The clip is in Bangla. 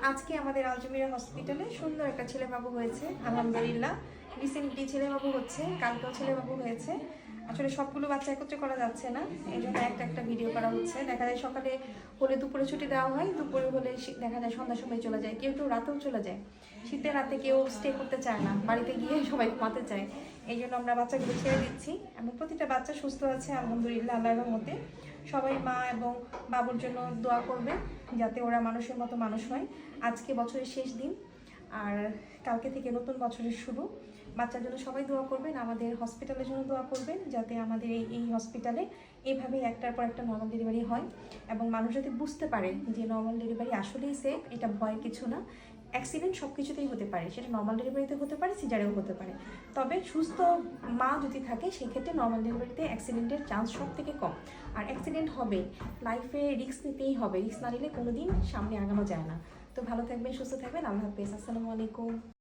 আজকে আমাদের আলজমিরা হসপিটালে সুন্দর একটা ছেলেবাবু হয়েছে, আলহামদুলিল্লাহ। রিসেন্টলি ছেলেবাবু হচ্ছে, কালকেও ছেলেবাবু হয়েছে। আসলে সবগুলো বাচ্চা একত্রে করা যাচ্ছে না, এই জন্য একটা একটা ভিডিও করা হচ্ছে। দেখা যায় সকালে হলে দুপুরে ছুটি দেওয়া হয়, দুপুরে হলে দেখা যায় সন্ধ্যার সময় চলে যায়, কেউ কেউ রাতেও চলে যায়। শীতের রাতে কেউ স্টে করতে চায় না, বাড়িতে গিয়ে সবাই ঘুমাতে চায়। এই জন্য আমরা বাচ্চাগুলো ছেড়ে দিচ্ছি এবং প্রতিটা বাচ্চা সুস্থ আছে আলহামদুলিল্লাহ, আল্লাহর রহমতে। সবাই মা এবং বাবুর জন্য দোয়া করবে যাতে ওরা মানুষের মতো মানুষ হয়। আজকে বছরের শেষ দিন, আর কালকে থেকে নতুন বছরের শুরু। বাচ্চার জন্য সবাই দোয়া করবেন, আমাদের হসপিটালের জন্য দোয়া করবেন যাতে আমাদের এই হসপিটালে এইভাবেই একটার পর একটা নর্মাল ডেলিভারি হয় এবং মানুষ যাতে বুঝতে পারে যে নর্মাল ডেলিভারি আসলেই সেফ, এটা ভয়ের কিছু না। অ্যাক্সিডেন্ট সব কিছুতেই হতে পারে, সেটা নর্মাল ডেলিভারিতে হতে পারে, সিজারেও হতে পারে। তবে সুস্থ মা যদি থাকে সেক্ষেত্রে নর্মাল ডেলিভারিতে অ্যাক্সিডেন্টের চান্স সব থেকে কম। আর অ্যাক্সিডেন্ট হবে, লাইফে রিস্ক নিতেই হবে, রিস্ক না নিলে কোনো দিন সামনে আগানো যায় না। তো ভালো থাকবেন, সুস্থ থাকবেন, আল্লাহ হাফেজ, আসসালামু আলাইকুম।